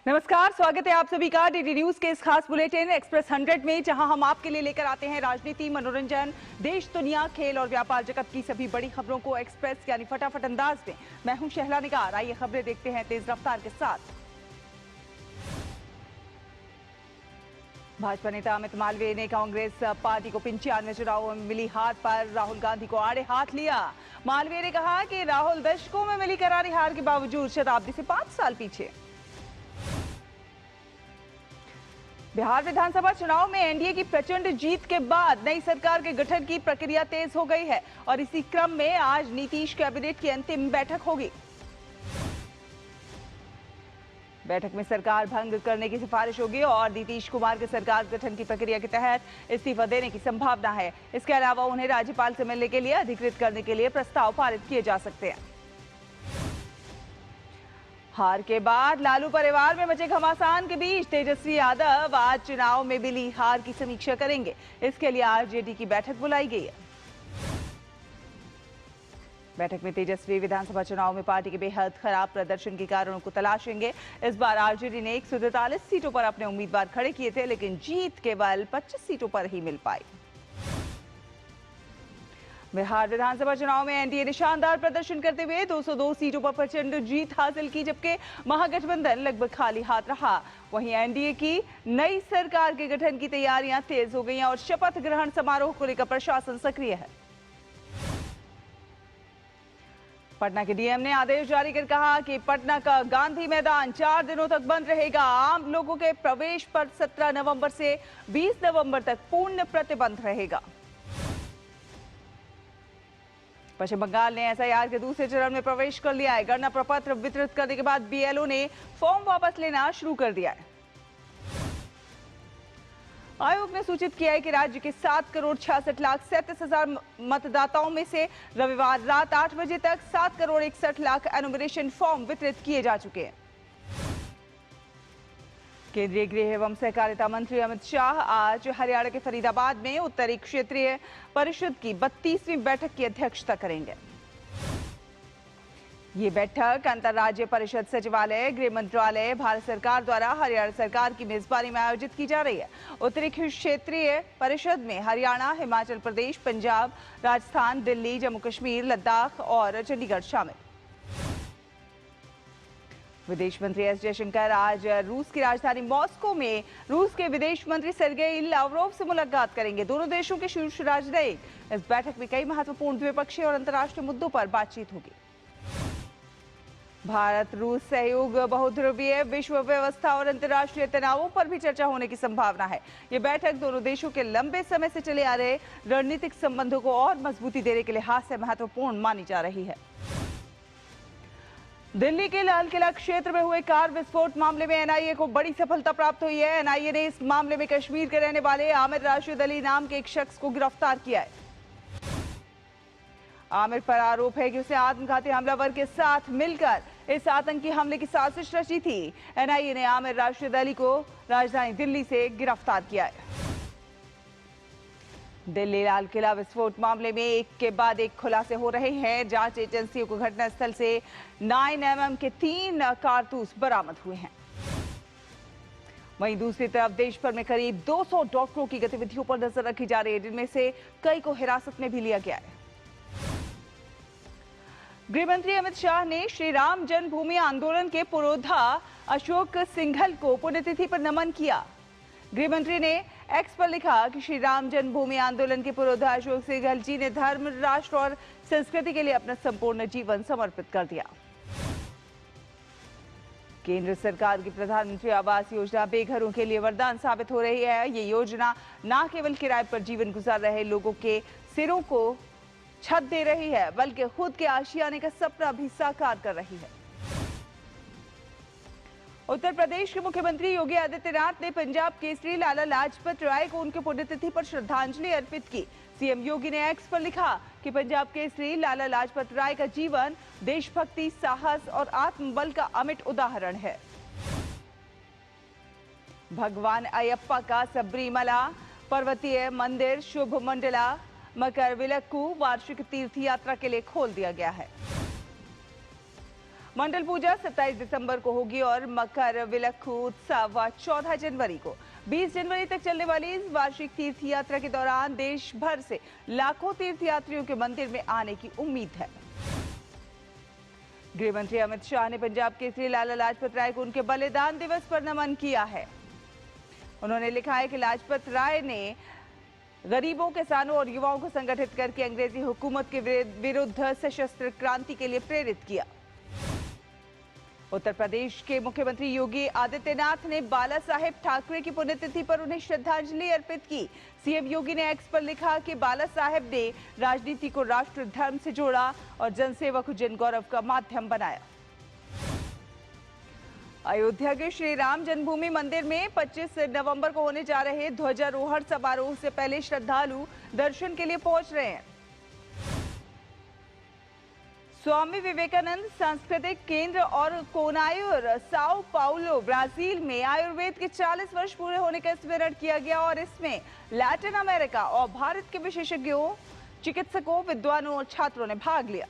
नमस्कार, स्वागत है आप सभी का डीडी न्यूज के इस खास बुलेटिन एक्सप्रेस 100 में, जहां हम आपके लिए लेकर आते हैं राजनीति, मनोरंजन, देश, दुनिया, खेल और व्यापार जगत की सभी बड़ी खबरों को एक्सप्रेस यानी फटाफट अंदाज में। मैं हूं शहला निगार। आइए खबरें देखते हैं तेज रफ्तार के साथ। भाजपा नेता अमित मालवीय ने कांग्रेस पार्टी को 95 चुनावों में मिली हार पर राहुल गांधी को आड़े हाथ लिया। मालवीय ने कहा कि राहुल दशकों में मिली करारी हार के बावजूद शताब्दी से 5 साल पीछे। बिहार विधानसभा चुनाव में एनडीए की प्रचंड जीत के बाद नई सरकार के गठन की प्रक्रिया तेज हो गई है और इसी क्रम में आज नीतीश कैबिनेट की अंतिम बैठक होगी। बैठक में सरकार भंग करने की सिफारिश होगी और नीतीश कुमार के सरकार गठन की प्रक्रिया के तहत इस्तीफा देने की संभावना है। इसके अलावा उन्हें राज्यपाल से मिलने के लिए अधिकृत करने के लिए प्रस्ताव पारित किए जा सकते हैं। हार के बाद लालू परिवार में मचे घमासान के बीच तेजस्वी यादव आज चुनाव में मिली हार की समीक्षा करेंगे। इसके लिए आरजेडी की बैठक बुलाई गई है। बैठक में तेजस्वी विधानसभा चुनाव में पार्टी के बेहद खराब प्रदर्शन के कारणों को तलाशेंगे। इस बार आरजेडी ने 143 सीटों पर अपने उम्मीदवार खड़े किए थे, लेकिन जीत केवल 25 सीटों पर ही मिल पाई। बिहार विधानसभा चुनाव में एनडीए ने शानदार प्रदर्शन करते हुए 202 सीटों पर प्रचंड जीत हासिल की, जबकि महागठबंधन लगभग खाली हाथ रहा। वहीं एनडीए की नई सरकार के गठन की तैयारियां तेज हो गई हैं और शपथ ग्रहण समारोह को लेकर प्रशासन सक्रिय है। पटना के डीएम ने आदेश जारी कर कहा कि पटना का गांधी मैदान 4 दिनों तक बंद रहेगा। आम लोगों के प्रवेश पर 17 नवंबर से 20 नवंबर तक पूर्ण प्रतिबंध रहेगा। पश्चिम बंगाल ने एसआईआर के दूसरे चरण में प्रवेश कर लिया है। गणना प्रपत्र वितरित करने के बाद बीएलओ ने फॉर्म वापस लेना शुरू कर दिया है। आयोग ने सूचित किया है कि राज्य के 7,66,37,000 मतदाताओं में से रविवार रात 8 बजे तक 7,61,00,000 एनुमरेशन फॉर्म वितरित किए जा चुके हैं। केंद्रीय गृह एवं सहकारिता मंत्री अमित शाह आज हरियाणा के फरीदाबाद में उत्तरी क्षेत्रीय परिषद की 32वीं बैठक की अध्यक्षता करेंगे। ये बैठक अंतर्राज्यीय परिषद सचिवालय, गृह मंत्रालय, भारत सरकार द्वारा हरियाणा सरकार की मेजबानी में आयोजित की जा रही है। उत्तरी क्षेत्रीय परिषद में हरियाणा, हिमाचल प्रदेश, पंजाब, राजस्थान, दिल्ली, जम्मू कश्मीर, लद्दाख और चंडीगढ़ शामिल। विदेश मंत्री एस जयशंकर आज रूस की राजधानी मॉस्को में रूस के विदेश मंत्री सर्गेई लावरोव से मुलाकात करेंगे। दोनों देशों के शीर्ष राजनयिक इस बैठक में कई महत्वपूर्ण द्विपक्षीय और अंतर्राष्ट्रीय मुद्दों पर बातचीत होगी। भारत रूस सहयोग, बहुध्रुवीय विश्व व्यवस्था और अंतर्राष्ट्रीय तनावों पर भी चर्चा होने की संभावना है। ये बैठक दोनों देशों के लंबे समय से चले आ रहे रणनीतिक संबंधों को और मजबूती देने के लिहाज से महत्वपूर्ण मानी जा रही है। दिल्ली के लाल किला क्षेत्र में हुए कार विस्फोट मामले में एनआईए को बड़ी सफलता प्राप्त हुई है। एनआईए ने इस मामले में कश्मीर के रहने वाले आमिर राशिद अली नाम के एक शख्स को गिरफ्तार किया है। आमिर पर आरोप है कि उसने आत्मघाती हमलावर के साथ मिलकर इस आतंकी हमले की साजिश रची थी। एनआईए ने आमिर राशिद अली को राजधानी दिल्ली से गिरफ्तार किया है। दिल्ली लाल किला विस्फोट मामले में एक के बाद एक खुलासे हो रहे हैं। जांच एजेंसियों को घटनास्थल से 9mm के 3 कारतूस बरामद हुए हैं। वहीं दूसरी तरफ देश भर में करीब 200 डॉक्टरों की गतिविधियों पर नजर रखी जा रही है, जिनमें से कई को हिरासत में भी लिया गया है। गृहमंत्री अमित शाह ने श्री राम जन्मभूमि आंदोलन के पुरोधा अशोक सिंघल को पुण्यतिथि पर नमन किया। गृहमंत्री ने एक्स पर लिखा कि श्री राम जन्मभूमि आंदोलन के पुरोधा अशोक सिंघल जी ने धर्म, राष्ट्र और संस्कृति के लिए अपना संपूर्ण जीवन समर्पित कर दिया। केंद्र सरकार की प्रधानमंत्री आवास योजना बेघरों के लिए वरदान साबित हो रही है। ये योजना न केवल किराए पर जीवन गुजार रहे लोगों के सिरों को छत दे रही है, बल्कि खुद के आशियाने का सपना भी साकार कर रही है। उत्तर प्रदेश के मुख्यमंत्री योगी आदित्यनाथ ने पंजाब केसरी लाला लाजपत राय को उनके पुण्यतिथि पर श्रद्धांजलि अर्पित की। सीएम योगी ने एक्स पर लिखा कि पंजाब केसरी लाला लाजपत राय का जीवन देशभक्ति, साहस और आत्मबल का अमिट उदाहरण है। भगवान अयप्पा का सबरीमला पर्वतीय मंदिर शुभ मंडला मकर विलक्कू वार्षिक तीर्थ यात्रा के लिए खोल दिया गया है। मंडल पूजा 27 दिसंबर को होगी और मकर विलक्खु उत्सव 14 जनवरी को। 20 जनवरी तक चलने वाली इस वार्षिक तीर्थ यात्रा के दौरान देश भर से लाखों तीर्थयात्रियों के मंदिर में आने की उम्मीद है। गृह मंत्री अमित शाह ने पंजाब केसरी लाला लाजपत राय को उनके बलिदान दिवस पर नमन किया है। उन्होंने लिखा है कि लाजपत राय ने गरीबों, किसानों और युवाओं को संगठित करके अंग्रेजी हुकूमत के विरुद्ध सशस्त्र क्रांति के लिए प्रेरित किया। उत्तर प्रदेश के मुख्यमंत्री योगी आदित्यनाथ ने बाला साहेब ठाकरे की पुण्यतिथि पर उन्हें श्रद्धांजलि अर्पित की। सीएम योगी ने एक्स पर लिखा कि बाला साहेब ने राजनीति को राष्ट्र धर्म से जोड़ा और जनसेवा को जन गौरव का माध्यम बनाया। अयोध्या के श्री राम जन्मभूमि मंदिर में 25 नवंबर को होने जा रहे ध्वजारोहण समारोह से पहले श्रद्धालु दर्शन के लिए पहुंच रहे हैं। स्वामी विवेकानंद सांस्कृतिक केंद्र और कोनायूर साओ पाउलो ब्राजील में आयुर्वेद के 40 वर्ष पूरे होने का स्मरण किया गया और इसमें लैटिन अमेरिका और भारत के विशेषज्ञों, चिकित्सकों, विद्वानों और छात्रों ने भाग लिया।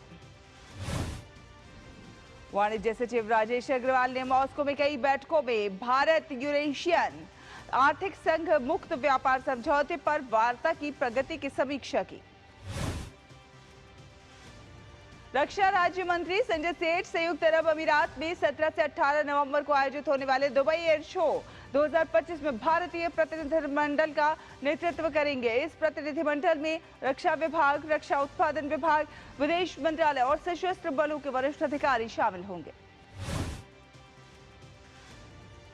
वाणिज्य सचिव राजेश अग्रवाल ने मॉस्को में कई बैठकों में भारत यूरेशियन आर्थिक संघ मुक्त व्यापार समझौते पर वार्ता की प्रगति की समीक्षा की। रक्षा राज्य मंत्री संजय सेठ संयुक्त अरब अमीरात में 17 से 18 नवंबर को आयोजित होने वाले दुबई एयर शो 2025 में भारतीय प्रतिनिधिमंडल का नेतृत्व करेंगे। इस प्रतिनिधिमंडल में रक्षा विभाग, रक्षा उत्पादन विभाग, विदेश मंत्रालय और सशस्त्र बलों के वरिष्ठ अधिकारी शामिल होंगे।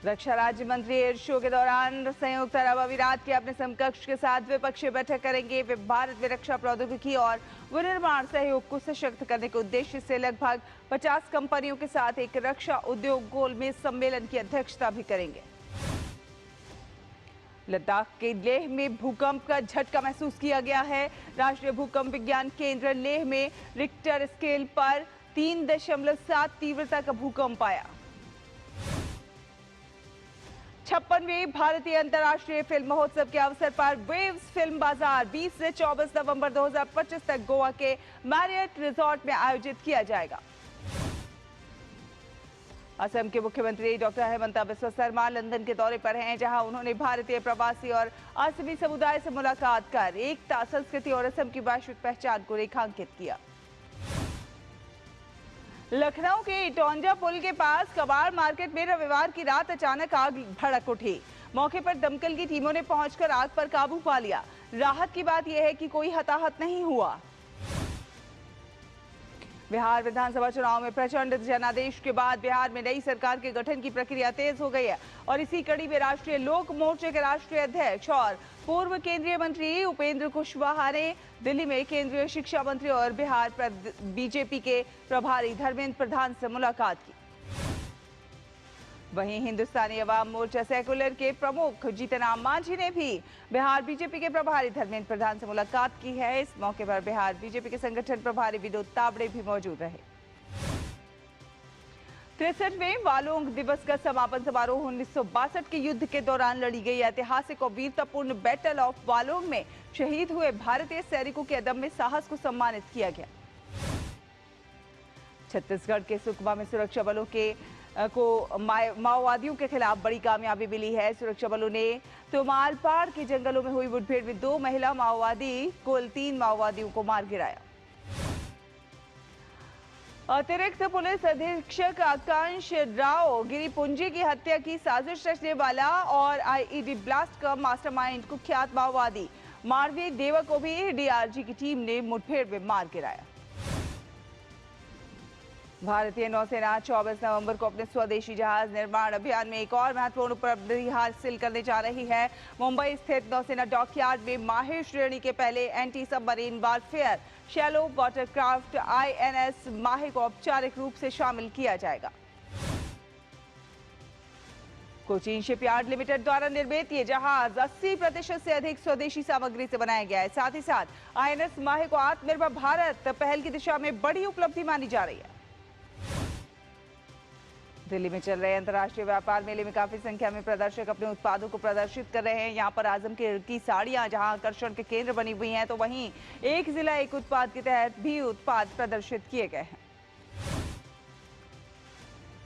रक्षा राज्य मंत्री एयर शो के दौरान संयुक्त अरब अमीरात के अपने समकक्ष के साथ द्विपक्षीय बैठक करेंगे। वे भारत में रक्षा प्रौद्योगिकी और विनिर्माण सहयोग को सशक्त करने के उद्देश्य से लगभग 50 कंपनियों के साथ एक रक्षा उद्योग गोलमेज सम्मेलन की अध्यक्षता भी करेंगे। लद्दाख के लेह में भूकंप का झटका महसूस किया गया है। राष्ट्रीय भूकंप विज्ञान केंद्र लेह में रिक्टर स्केल पर 3.7 तीव्रता का भूकंप आया। 56वें भारतीय अंतर्राष्ट्रीय फिल्म महोत्सव के अवसर पर वेव्स फिल्म बाजार 20 से 24 नवंबर 2025 तक गोवा के मैरियट रिजॉर्ट में आयोजित किया जाएगा। असम के मुख्यमंत्री डॉक्टर हेमंता बिस्वा शर्मा लंदन के दौरे पर हैं, जहां उन्होंने भारतीय प्रवासी और असमी समुदाय से मुलाकात कर एकता, संस्कृति और असम की वैश्विक पहचान को रेखांकित किया। लखनऊ के इटौंजा पुल के पास कबाड़ मार्केट में रविवार की रात अचानक आग भड़क उठी। मौके पर दमकल की टीमों ने पहुंचकर आग पर काबू पा लिया। राहत की बात यह है कि कोई हताहत नहीं हुआ। बिहार विधानसभा चुनाव में प्रचंड जनादेश के बाद बिहार में नई सरकार के गठन की प्रक्रिया तेज हो गई है और इसी कड़ी में राष्ट्रीय लोक मोर्चे के राष्ट्रीय अध्यक्ष और पूर्व केंद्रीय मंत्री उपेंद्र कुशवाहा ने दिल्ली में केंद्रीय शिक्षा मंत्री और बिहार बीजेपी के प्रभारी धर्मेंद्र प्रधान से मुलाकात की। वहीं हिंदुस्तानी अवाम मोर्चा सेकुलर के प्रमुख जीतन राम मांझी ने भी बिहार बीजेपी के प्रभारी धर्मेंद्र प्रधान से मुलाकात की है। इस मौके पर बिहार बीजेपी के संगठन प्रभारी विनोद तावड़े भी मौजूद रहे। 63वें वालोंग दिवस का समापन समारोह 1962 के युद्ध के दौरान लड़ी गई ऐतिहासिक और वीरतापूर्ण बैटल ऑफ वालोंग में शहीद हुए भारतीय सैनिकों के अदम्य साहस को सम्मानित किया गया। छत्तीसगढ़ के सुकमा में सुरक्षा बलों को माओवादियों के खिलाफ बड़ी कामयाबी मिली है। सुरक्षा बलों ने तोमालपाड़ के जंगलों में हुई मुठभेड़ में 2 महिला माओवादी, कुल 3 माओवादियों को मार गिराया। अतिरिक्त पुलिस अधीक्षक आकांश राव गिरिपुंजी की हत्या की साजिश रचने वाला और आईईडी ब्लास्ट का मास्टरमाइंड कुख्यात माओवादी मारवी देवा को भी डीआरजी की टीम ने मुठभेड़ में मार गिराया। भारतीय नौसेना 24 नवंबर को अपने स्वदेशी जहाज निर्माण अभियान में एक और महत्वपूर्ण उपलब्धि हासिल करने जा रही है। मुंबई स्थित नौसेना डॉकयार्ड में माहिर श्रेणी के पहले anti submarine warfare shallow watercraft INS माहे को औपचारिक रूप से शामिल किया जाएगा। कोचीन शिपयार्ड लिमिटेड द्वारा निर्मित ये जहाज 80% से अधिक स्वदेशी सामग्री से बनाया गया है। साथ ही साथ आईएनएस माहे को आत्मनिर्भर भारत पहल की दिशा में बड़ी उपलब्धि मानी जा रही है। दिल्ली में चल रहे अंतर्राष्ट्रीय व्यापार मेले में काफी संख्या में प्रदर्शक अपने उत्पादों को प्रदर्शित कर रहे हैं। यहां पर आजमगढ़ की साड़ियां जहां आकर्षण के केंद्र बनी हुई हैं, तो वहीं एक जिला एक उत्पाद के तहत भी उत्पाद प्रदर्शित किए गए हैं।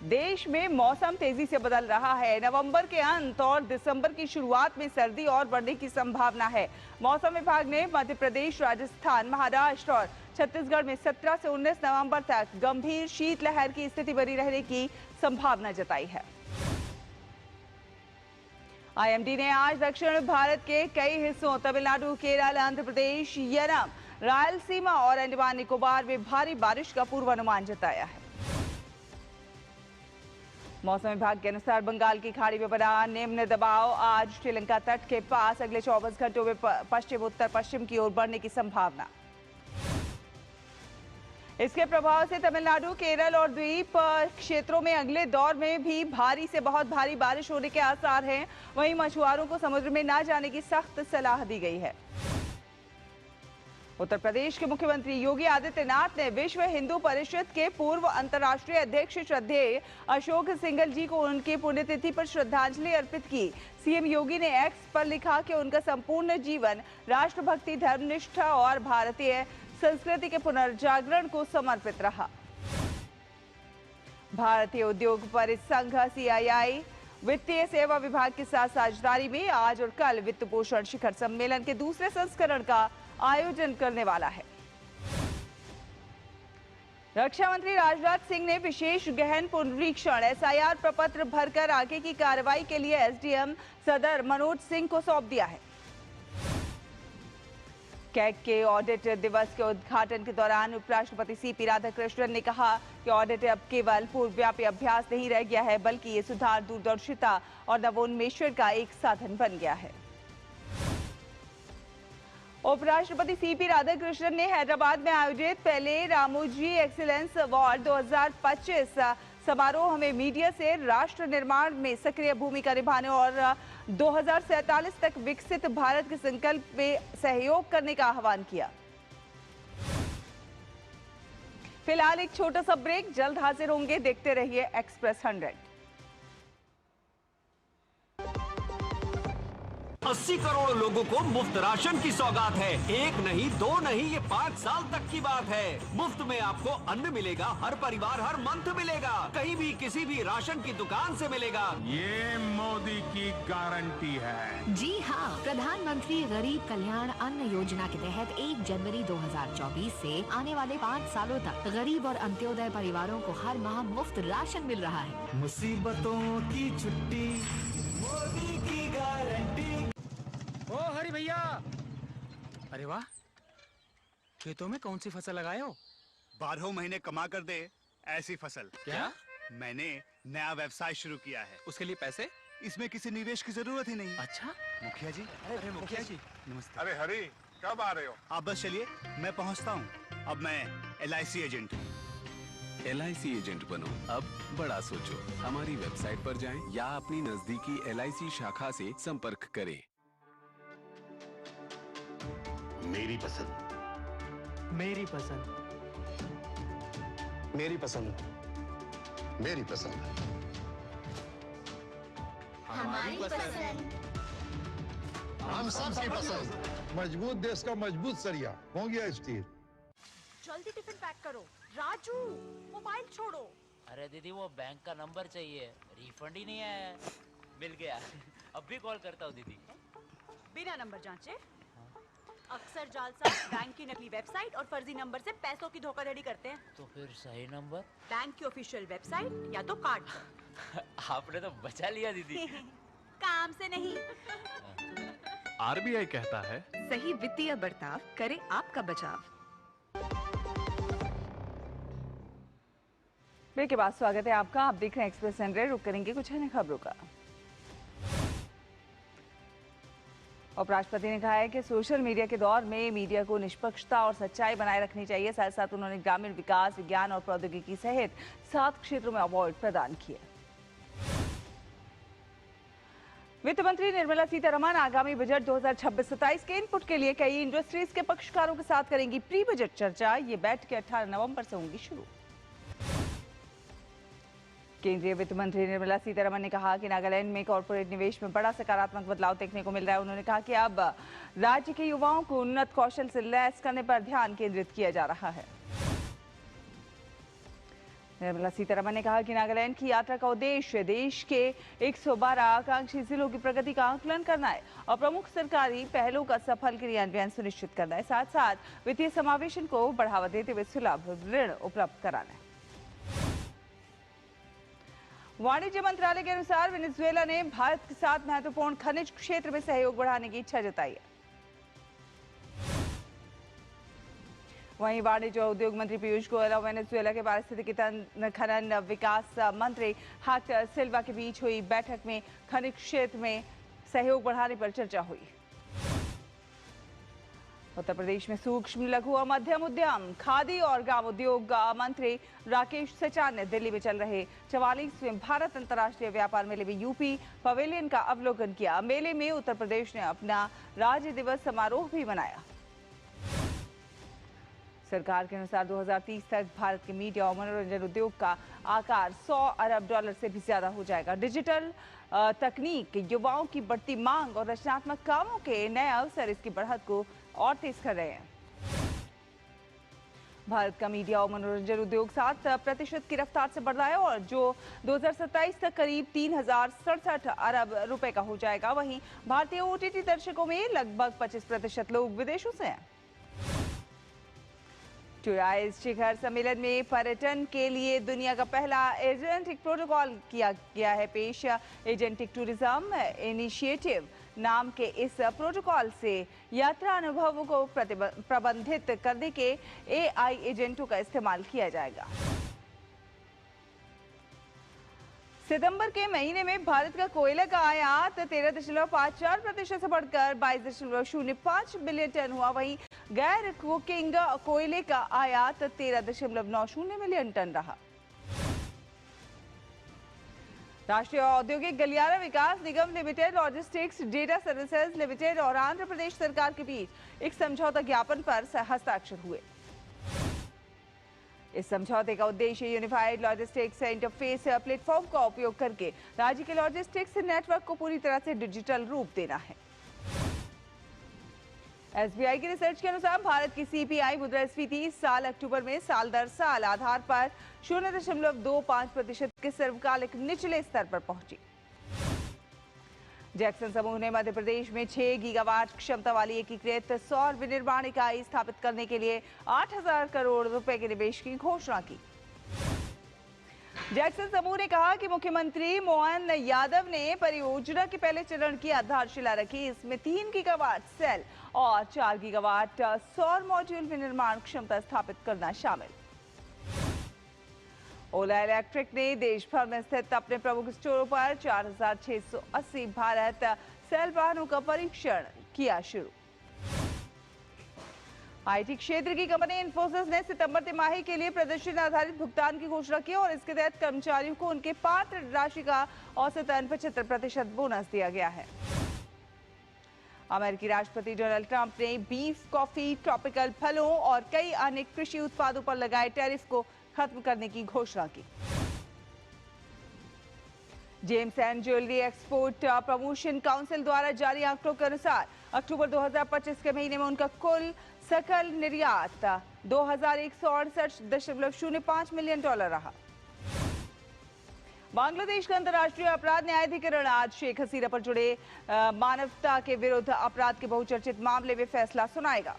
देश में मौसम तेजी से बदल रहा है। नवंबर के अंत और दिसंबर की शुरुआत में सर्दी और बढ़ने की संभावना है। मौसम विभाग ने मध्य प्रदेश, राजस्थान, महाराष्ट्र और छत्तीसगढ़ में 17 से 19 नवंबर तक गंभीर शीतलहर की स्थिति बनी रहने की संभावना जताई है। आईएमडी ने आज दक्षिण भारत के कई हिस्सों तमिलनाडु, केरल, आंध्र प्रदेश, यनम, रायलसीमा और अंडमान निकोबार में भारी बारिश का पूर्वानुमान जताया है। मौसम विभाग के अनुसार बंगाल की खाड़ी में बना निम्न दबाव आज श्रीलंका तट के पास अगले 24 घंटों में पश्चिम उत्तर पश्चिम की ओर बढ़ने की संभावना। इसके प्रभाव से तमिलनाडु, केरल और द्वीप क्षेत्रों में अगले दौर में भी भारी से बहुत भारी बारिश होने के आसार हैं। वहीं मछुआरों को समुद्र में न जाने की सख्त सलाह दी गई है। उत्तर प्रदेश के मुख्यमंत्री योगी आदित्यनाथ ने विश्व हिंदू परिषद के पूर्व अंतर्राष्ट्रीय अध्यक्ष श्रद्धेय अशोक सिंघल जी को उनकी पुण्यतिथि पर श्रद्धांजलि अर्पित की। सीएम योगी ने एक्स पर लिखा कि उनका संपूर्ण जीवन राष्ट्रभक्ति, धर्मनिष्ठा और भारतीय संस्कृति के पुनर्जागरण को समर्पित रहा। भारतीय उद्योग परिसंघ सीआईआई वित्तीय सेवा विभाग के साथ साझेदारी में आज और कल वित्त पोषण शिखर सम्मेलन के दूसरे संस्करण का आयोजन करने वाला है। रक्षा मंत्री राजनाथ सिंह ने विशेष गहन पुनरीक्षण एसआईआर प्रपत्र भरकर आगे की कार्रवाई के लिए एसडीएम सदर मनोज सिंह को सौंप दिया है। कैग के ऑडिट दिवस के उद्घाटन के दौरान उपराष्ट्रपति सीपी राधाकृष्णन ने कहा कि ऑडिट अब केवल पूर्वव्यापी अभ्यास नहीं रह गया है, बल्कि ये सुधार, दूरदर्शिता और नवोन्मेषण का एक साधन बन गया है। उपराष्ट्रपति सीपी राधाकृष्णन ने हैदराबाद में आयोजित पहले रामोजी एक्सीलेंस अवार्ड 2025 समारोह में मीडिया से राष्ट्र निर्माण में सक्रिय भूमिका निभाने और 2047 तक विकसित भारत के संकल्प में सहयोग करने का आह्वान किया। फिलहाल एक छोटा सा ब्रेक, जल्द हाजिर होंगे। देखते रहिए एक्सप्रेस 100। 80 करोड़ लोगों को मुफ्त राशन की सौगात है। एक नहीं, दो नहीं, ये 5 साल तक की बात है। मुफ्त में आपको अन्न मिलेगा, हर परिवार हर मंथ मिलेगा, कहीं भी किसी भी राशन की दुकान से मिलेगा। ये मोदी की गारंटी है। जी हाँ, प्रधानमंत्री गरीब कल्याण अन्न योजना के तहत 1 जनवरी 2024 से आने वाले 5 सालों तक गरीब और अंत्योदय परिवारों को हर माह मुफ्त राशन मिल रहा है। मुसीबतों की छुट्टी, मोदी की गारंटी। ओ हरी भैया, अरे वाह, खेतों में कौन सी फसल लगाए हो? 12 महीने कमा कर दे ऐसी फसल। क्या? मैंने नया व्यवसाय शुरू किया है। उसके लिए पैसे? इसमें किसी निवेश की जरूरत ही नहीं। अच्छा, मुखिया जी। अरे मुखिया जी, नमस्ते। अरे हरी, कब आ रहे हो? आप बस चलिए, मैं पहुंचता हूँ। अब मैं LIC एजेंट हूँ। LIC एजेंट बनो, अब बड़ा सोचो। हमारी वेबसाइट पर जाएं या अपनी नजदीकी LIC शाखा से संपर्क करें। मेरी पसंद, मेरी पसंद, मेरी पसंद, मेरी पसंद, हमारी पसंद। हम सबकी पसंद। मजबूत देश का मजबूत सरिया हो गया स्टील। जल्दी टिफिन पैक करो। राजू, मोबाइल छोड़ो। अरे दीदी, वो बैंक का नंबर चाहिए, रिफंड ही नहीं आया है। मिल गया। अब भी कॉल करता हूँ दीदी। बिना नंबर जांचे अक्सर जालसाज बैंक की नकली वेबसाइट और फर्जी नंबर से पैसों की धोखाधड़ी करते हैं। तो फिर सही नंबर? बैंक की ऑफिशियल वेबसाइट या तो कार्ड पर। आपने तो बचा लिया दीदी। काम से नहीं। RBI कहता है, सही वित्तीय बर्ताव करे आपका बचाव। ब्रेक के बाद स्वागत है आपका। आप देख रहे हैं एक्सप्रेस 100। रुक करेंगे कुछ अन्य खबरों का। उपराष्ट्रपति ने कहा है कि सोशल मीडिया के दौर में मीडिया को निष्पक्षता और सच्चाई बनाए रखनी चाहिए। साथ साथ उन्होंने ग्रामीण विकास, विज्ञान और प्रौद्योगिकी सहित 7 क्षेत्रों में अवार्ड प्रदान किए। वित्त मंत्री निर्मला सीतारमण आगामी बजट 2026-27 के इनपुट के लिए कई इंडस्ट्रीज के पक्षकारों के साथ करेंगी प्री बजट चर्चा। ये बैठकें 18 नवंबर से होंगी शुरू। केंद्रीय वित्त मंत्री निर्मला सीतारमण ने कहा कि नागालैंड में कॉर्पोरेट निवेश में बड़ा सकारात्मक बदलाव देखने को मिल रहा है। उन्होंने कहा कि अब राज्य के युवाओं को उन्नत कौशल से लैस करने पर ध्यान केंद्रित किया जा रहा है। निर्मला सीतारमण ने कहा कि नागालैंड की यात्रा का उद्देश्य देश के 112 आकांक्षी जिलों की प्रगति का आकलन करना है और प्रमुख सरकारी पहलों का सफल क्रियान्वयन सुनिश्चित करना है। साथ साथ वित्तीय समावेशन को बढ़ावा देते हुए सुलभ ऋण उपलब्ध कराना है। वाणिज्य मंत्रालय के अनुसार वेनेजुएला ने भारत के साथ महत्वपूर्ण खनिज क्षेत्र में सहयोग बढ़ाने की इच्छा जताई है। वहीं वाणिज्य और उद्योग मंत्री पीयूष गोयल और वेनेजुएला के पारिस्थितिकी खनन विकास मंत्री हेक्टर सिल्वा के बीच हुई बैठक में खनिज क्षेत्र में सहयोग बढ़ाने पर चर्चा हुई। उत्तर प्रदेश में सूक्ष्म, लघु और मध्यम उद्यम, खादी और ग्रामोद्योग मंत्री राकेश सचान ने दिल्ली में चल रहे 44वें भारत अंतर्राष्ट्रीय व्यापार मेले में यूपी पवेलियन का अवलोकन किया। मेले में उत्तर प्रदेश ने अपना राज्य दिवस समारोह भी मनाया। सरकार के अनुसार 2030 तक भारत के मीडिया और मनोरंजन उद्योग का आकार $100 अरब से भी ज्यादा हो जाएगा। डिजिटल तकनीक, युवाओं की बढ़ती मांग और रचनात्मक कामों के नए अवसर इसकी बढ़त को और तेज कर रहे हैं। भारत का मीडिया और मनोरंजन उद्योग 7% की रफ्तार से बढ़ रहा है और जो 2027 तक करीब 3067 अरब रुपए का हो जाएगा। वहीं भारतीय ओटीटी दर्शकों में लगभग 25% लोग विदेशों से हैं। टूराइज शिखर सम्मेलन में पर्यटन के लिए दुनिया का पहला एजेंटिक प्रोटोकॉल किया गया है पेश। एजेंटिक टूरिज्म इनिशिएटिव नाम के इस प्रोटोकॉल से यात्रा अनुभवों को प्रबंधित करने के AI एजेंटों का इस्तेमाल किया जाएगा। सितंबर के महीने में भारत का कोयला का आयात 13.54% से बढ़कर 22.05 बिलियन टन हुआ। वहीं गैर कुकिंग कोयले का आयात 13.90 मिलियन टन रहा। राष्ट्रीय औद्योगिक गलियारा विकास निगम limited, logistics data services limited और आंध्र प्रदेश सरकार के बीच एक समझौता ज्ञापन पर हस्ताक्षर हुए। इस समझौते का उद्देश्य यूनिफाइड लॉजिस्टिक्स इंटरफेस प्लेटफॉर्म का उपयोग करके राज्य के लॉजिस्टिक्स नेटवर्क को पूरी तरह से डिजिटल रूप देना है। SBI की रिसर्च के अनुसार भारत की CPI मुद्रास्फीति इस साल अक्टूबर में साल दर साल आधार पर 0.25% के सर्वकालिक निचले स्तर पर पहुंची। जैक्सन समूह ने मध्य प्रदेश में 6 गीगावाट क्षमता वाली एकीकृत सौर विनिर्माण इकाई स्थापित करने के लिए 8,000 करोड़ रुपए के निवेश की घोषणा की। जैक्सन समूह ने कहा कि मुख्यमंत्री मोहन यादव ने परियोजना के पहले चरण की आधारशिला रखी। इसमें 3 गीगावाट सेल और 4 गीगावाट सौर मॉड्यूल विनिर्माण क्षमता स्थापित करना शामिल। ओला इलेक्ट्रिक ने देश भर में स्थित अपने प्रमुख स्टोरों पर 4,680 भारत सेल वाहनों का परीक्षण किया शुरू। IT क्षेत्र की कंपनी इन्फोसिस ने सितंबर तिमाही के लिए प्रदर्शन आधारित भुगतान की घोषणा की और इसके तहत कर्मचारियों को उनके पात्र राशि का औसतन 75% बोनस दिया गया है। अमेरिकी राष्ट्रपति डोनाल्ड ट्रंप ने बीफ, कॉफी, ट्रॉपिकल फलों और कई अन्य कृषि उत्पादों पर लगाए टैरिफ को खत्म करने की घोषणा की। James and jewellery export promotion council द्वारा जारी आंकड़ों के अनुसार अक्टूबर 2025 के महीने में उनका कुल सकल निर्यात $2,168.05 मिलियन रहा। बांग्लादेश का अंतर्राष्ट्रीय अपराध न्यायाधिकरण आज शेख हसीना पर जुड़े मानवता के विरुद्ध अपराध के बहुचर्चित मामले में फैसला सुनाएगा।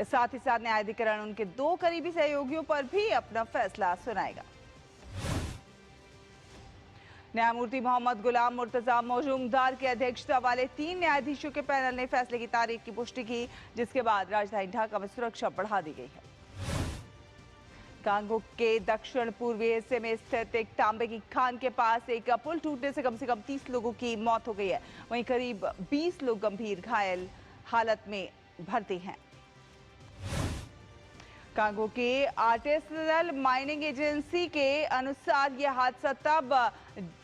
साथ ही साथ न्यायाधिकरण उनके 2 करीबी सहयोगियों पर भी अपना फैसला सुनाएगा। न्यायमूर्ति मोहम्मद गुलाम मुर्तजा मौजूमदार की अध्यक्षता वाले 3 न्यायाधीशों के पैनल ने फैसले की तारीख की पुष्टि की, जिसके बाद राजधानी ढाका में सुरक्षा बढ़ा दी गई है। कांगो के दक्षिण पूर्वी हिस्से में स्थित एक तांबे की खान के पास एक पुल टूटने से कम 30 लोगों की मौत हो गई है। वहीं करीब 20 लोग गंभीर घायल हालत में भर्ती हैं। कांगो के आर्टिसनल माइनिंग एजेंसी के अनुसार यह हादसा तब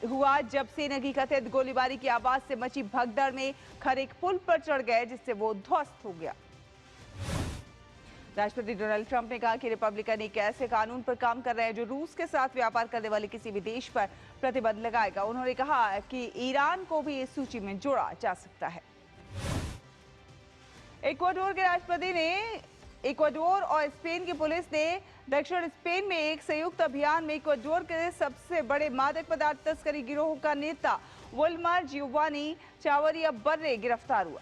हुआ जब सेना की कथित गोलीबारी की आवाज से मची भगदड़ में खर एक पुल पर चढ़ गए, जिससे वो ध्वस्त हो गया। राष्ट्रपति डोनाल्ड ट्रंप ने कहा कि रिपब्लिकन एक ऐसे कानून पर काम कर रहे हैं जो रूस के साथ व्यापार करने वाले किसी भी देश पर प्रतिबंध लगाएगा। उन्होंने कहा कि ईरान को भी इस सूची में जोड़ा जा सकता है। इक्वाडोर के राष्ट्रपति ने इक्वाडोर और स्पेन की पुलिस ने दक्षिण स्पेन में एक संयुक्त अभियान में इक्वाडोर के सबसे बड़े मादक पदार्थ तस्करी गिरोह का नेता वुल्मर जियोवानी चावरिया बर्रे गिरफ्तार हुआ।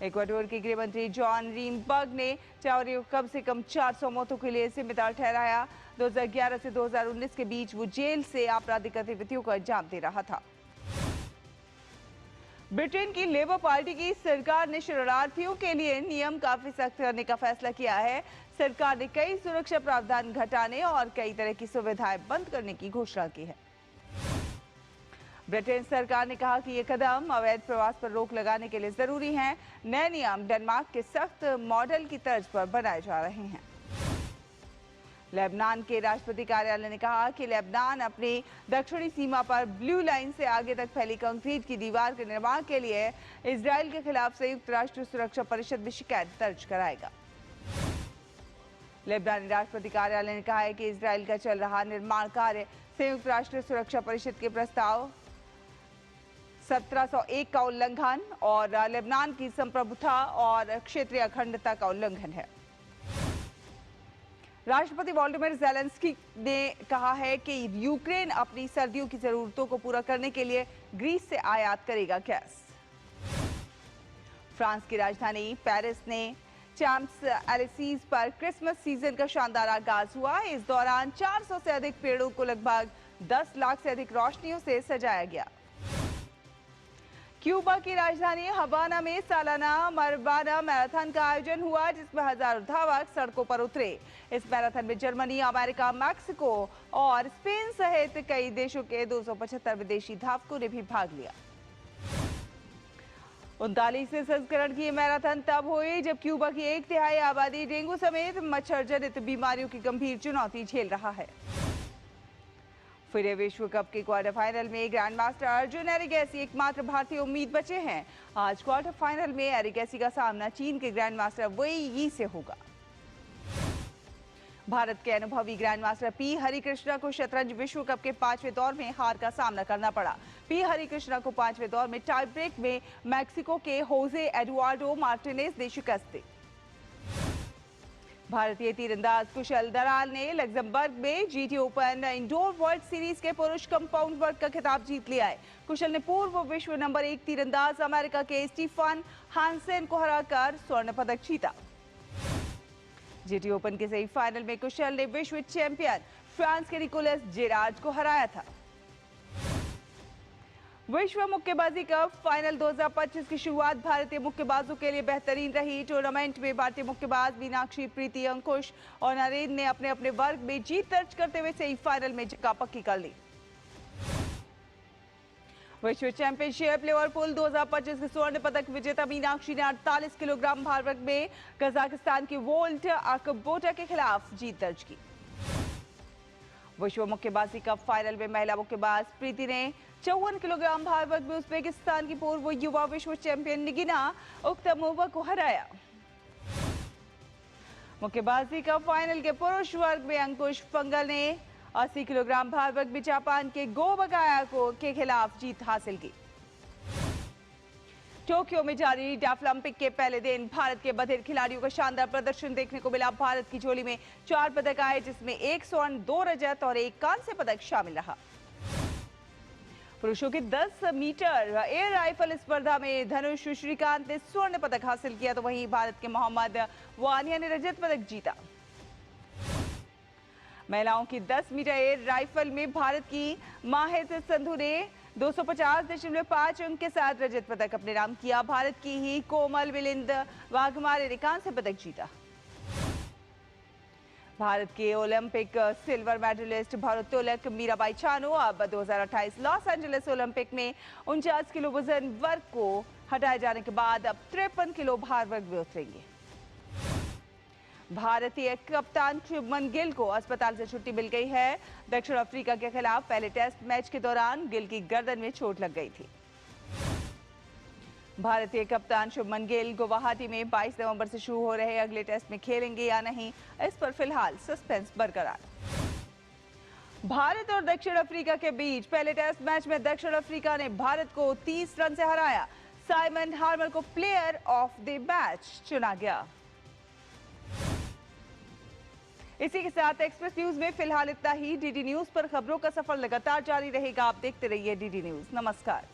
इक्वाडोर के गृह मंत्री जॉन रीमबर्ग ने चावरिया को कम से कम 400 मौतों के लिए जिम्मेदार ठहराया। 2011 से 2019 के बीच वो जेल से आपराधिक गतिविधियों को अंजाम दे रहा था। ब्रिटेन की लेबर पार्टी की सरकार ने शरणार्थियों के लिए नियम काफी सख्त करने का फैसला किया है। सरकार ने कई सुरक्षा प्रावधान घटाने और कई तरह की सुविधाएं बंद करने की घोषणा की है। ब्रिटेन सरकार ने कहा कि ये कदम अवैध प्रवास पर रोक लगाने के लिए जरूरी हैं। नए नियम डेनमार्क के सख्त मॉडल की तर्ज पर बनाए जा रहे हैं। लेबनान के राष्ट्रपति कार्यालय ने कहा कि लेबनान अपनी दक्षिणी सीमा पर ब्लू लाइन से आगे तक फैली कंक्रीट की दीवार के निर्माण के लिए इजराइल के खिलाफ संयुक्त राष्ट्र सुरक्षा परिषद में शिकायत दर्ज कराएगा। लेबनानी राष्ट्रपति कार्यालय ने कहा है कि इजराइल का चल रहा निर्माण कार्य संयुक्त राष्ट्र सुरक्षा परिषद के प्रस्ताव 1701 का उल्लंघन और लेबनान की संप्रभुता और क्षेत्रीय अखंडता का उल्लंघन है। राष्ट्रपति वोलोदिमीर ज़ेलेंस्की ने कहा है कि यूक्रेन अपनी सर्दियों की जरूरतों को पूरा करने के लिए ग्रीस से आयात करेगा गैस। फ्रांस की राजधानी पेरिस ने चैम्प्स एलिसीज पर क्रिसमस सीजन का शानदार आगाज हुआ। इस दौरान 400 से अधिक पेड़ों को लगभग 10 लाख से अधिक रोशनियों से सजाया गया। क्यूबा की राजधानी हवाना में सालाना मरबाना मैराथन का आयोजन हुआ, जिसमें हजारों धावक सड़कों पर उतरे। इस मैराथन में जर्मनी, अमेरिका, मैक्सिको और स्पेन सहित कई देशों के 275 विदेशी धावकों ने भी भाग लिया। 39वें संस्करण की मैराथन तब हुई जब क्यूबा की 1/3 आबादी डेंगू समेत मच्छर जनित बीमारियों की गंभीर चुनौती झेल रहा है। फिर विश्व कप के क्वार्टर फाइनल में ग्रैंड मास्टर अर्जुन एरिगैसी एकमात्र भारतीय उम्मीद बचे हैं। आज क्वार्टर फाइनल में एरिगैसी का सामना चीन के ग्रैंड मास्टर वेई यी से होगा। भारत के अनुभवी ग्रैंड मास्टर पी हरिकृष्णा को शतरंज विश्व कप के 5वें दौर में हार का सामना करना पड़ा। पी हरिकृष्णा को 5वें दौर में टाई ब्रेक में मैक्सिको के होजे एडुआर्डो मार्टिनेज ने शिकस्त दी। भारतीय तीरंदाज कुशल दलाल ने लग्जमबर्ग में GT open indoor world series के पुरुष कंपाउंड वर्ग का खिताब जीत लिया है। कुशल ने पूर्व विश्व नंबर 1 तीरंदाज अमेरिका के स्टीफन हांसेन को हराकर स्वर्ण पदक जीता। जीटी ओपन के सेमीफाइनल में कुशल ने विश्व चैंपियन फ्रांस के निकोलस जेरार्ड को हराया था। विश्व मुक्केबाजी कप फाइनल 2025 की शुरुआत भारतीय मुक्केबाजों के लिए बेहतरीन रही। टूर्नामेंट में भारतीय मुक्केबाज मीनाक्षी, प्रीति, अंकुश और नरेंद्र ने अपने अपने वर्ग में जीत दर्ज करते हुए सेमीफाइनल में जगह पक्की कर ली। विश्व चैंपियनशिप लिवरपूल 2025 के स्वर्ण पदक विजेता मीनाक्षी ने 48 किलोग्राम भार वर्ग में कजाकिस्तान की वोल्ट अकबोटा के खिलाफ जीत दर्ज की। विश्व मुक्केबाजी कप फाइनल में महिला मुक्केबाज प्रीति ने 54 किलोग्राम भार वर्ग में उज्बेकिस्तान की पूर्व युवा विश्व चैंपियन निगिना उक्तमोवा को हराया। मुक्केबाजी कप फाइनल के पुरुष वर्ग में अंकुश पंगल ने 80 किलोग्राम भार वर्ग में जापान के गो बकाया के खिलाफ जीत हासिल की। टोक्यो में जारी डेफलिम्पिक के पहले दिन भारत के बधिर खिलाड़ियों का शानदार प्रदर्शन देखने को मिला। भारत की झोली में 4 पदक आए, जिसमें 1 स्वर्ण, 2 रजत और 1 कांस्य पदक शामिल रहा। पुरुषों के 10 मीटर एयर राइफल स्पर्धा में धनुष श्रीकांत ने स्वर्ण पदक हासिल किया, तो वहीं भारत के मोहम्मद वानिया ने रजत पदक जीता। महिलाओं की 10 मीटर एयर राइफल में भारत की माहिर संधू ने 250.5 अंक के साथ रजत पदक अपने नाम किया। भारत की ही कोमल मिलिंद वाघमारे ने कांस्य पदक जीता। भारत के ओलंपिक सिल्वर मेडलिस्ट भारोत्तोलक मीराबाई चानू अब 2028 लॉस एंजलिस ओलंपिक में 49 किलो वजन वर्ग को हटाए जाने के बाद अब 53 किलो भार वर्ग में उतरेंगे। भारतीय कप्तान शुभमन गिल को अस्पताल से छुट्टी मिल गई है। दक्षिण अफ्रीका के खिलाफ पहले टेस्ट मैच के दौरान गिल की गर्दन में चोट लग गई थी। भारतीय कप्तान शुभमन गिल गुवाहाटी में 22 नवंबर से शुरू हो रहे अगले टेस्ट में खेलेंगे या नहीं, इस पर फिलहाल सस्पेंस बरकरार। भारत और दक्षिण अफ्रीका के बीच पहले टेस्ट मैच में दक्षिण अफ्रीका ने भारत को 30 रन से हराया। साइमन हार्मर को प्लेयर ऑफ द मैच चुना गया। इसी के साथ एक्सप्रेस न्यूज में फिलहाल इतना ही। डीडी न्यूज पर खबरों का सफर लगातार जारी रहेगा। आप देखते रहिए डीडी न्यूज। नमस्कार।